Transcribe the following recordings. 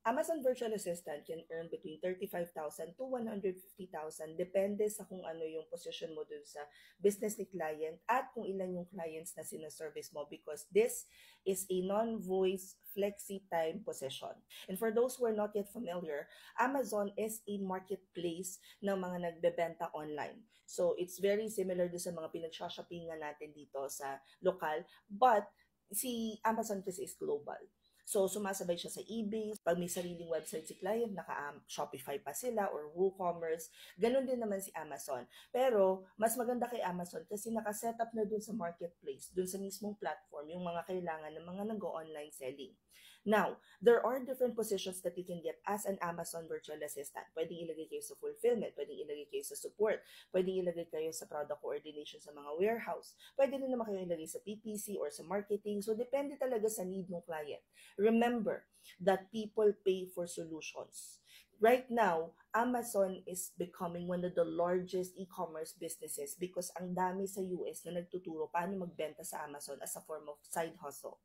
Amazon Virtual Assistant can earn between 35,000 to 150,000 depende sa kung ano yung position mo dun sa business ni client at kung ilan yung clients na sinaservice mo because this is a non-voice flexi-time position. And for those who are not yet familiar, Amazon is a marketplace ng mga nagbebenta online. So it's very similar do sa mga pinagsha-shoppingan natin dito sa lokal, but si Amazon kasi is global. So, sumasabay siya sa eBay. Pag may sariling website si client, naka-Shopify pa sila or WooCommerce. Ganon din naman si Amazon. Pero, mas maganda kay Amazon kasi nakaset up na dun sa marketplace, dun sa mismong platform, yung mga kailangan ng mga nag-online selling. Now, there are different positions that you can get as an Amazon virtual assistant. Pwedeng ilagay kayo sa fulfillment, pwedeng ilagay kayo sa support, pwedeng ilagay kayo sa product coordination sa mga warehouse, pwede rin naman kayo ilagay sa PPC or sa marketing. So, depende talaga sa need ng client. Remember that people pay for solutions. Right now, Amazon is becoming one of the largest e-commerce businesses because ang dami sa US na nagtuturo paano magbenta sa Amazon as a form of side hustle.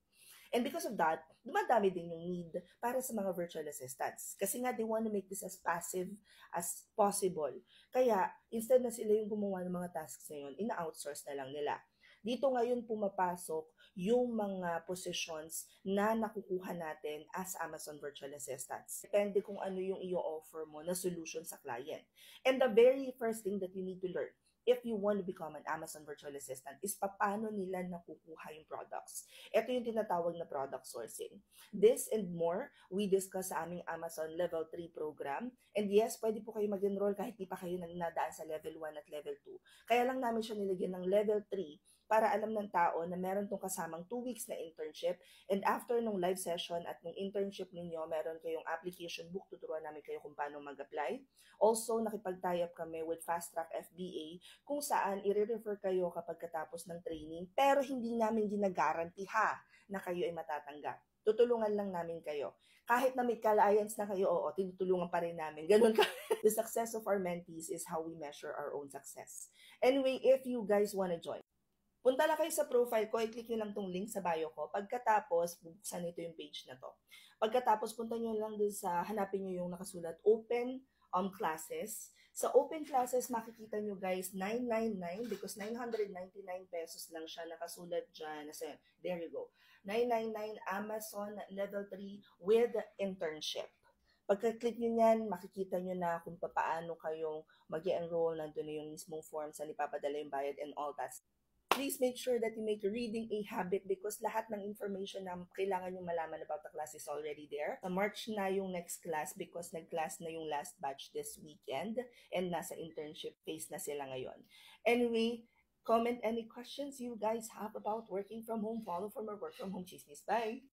And because of that, dumadami din yung need para sa mga virtual assistants. Kasi nga, they want to make this as passive as possible. Kaya, instead na sila yung gumawa ng mga tasks na yun, ina-outsource na lang nila. Dito ngayon pumapasok yung mga positions na nakukuha natin as Amazon Virtual Assistants. Depende kung ano yung i-offer mo na solution sa client. And the very first thing that you need to learn if you want to become an Amazon virtual assistant is paano nila nakukuha yung products. Ito yung tinatawag na product sourcing. This and more, we discuss sa aming Amazon Level 3 program. And yes, pwede po kayo mag-enroll kahit di pa kayo nadaan sa Level 1 at Level 2. Kaya lang namin siya nilagyan ng Level 3 para alam ng tao na meron tong kasamang 2 weeks na internship and after nung live session at nung internship ninyo, meron kayong application book, tuturuan namin kayo kung paano mag-apply. Also, nakipag-tie up kami with Fast Track FBA kung saan i-refer kayo kapag katapos ng training pero hindi namin ginagaranti na kayo ay matatanggap. Tutulungan lang namin kayo. Kahit na may clients na kayo, oo, tinutulungan pa rin namin. Ganun ka. The success of our mentees is how we measure our own success. Anyway, if you guys wanna join, punta lang kayo sa profile ko, i-click nyo lang tong link sa bio ko. Pagkatapos, bubuksan nito yung page na to. Pagkatapos, punta nyo lang dun sa, hanapin nyo yung nakasulat, open classes. Sa open classes, makikita nyo guys, 999 because 999 pesos lang siya nakasulat dyan. There you go. 999 Amazon Level 3 with internship. Pagka-click nyo yan, makikita nyo na kung paano kayong mag-enroll, nandun na yung mismong form sa ipapadala yung bayad and all that. Please make sure that you make reading a habit because lahat ng information na kailangan nyo malaman about the class is already there. Sa March na yung next class because nag-class na yung last batch this weekend and nasa internship phase na sila ngayon. Anyway, comment any questions you guys have about working from home, follow from our work from home chismis. Bye!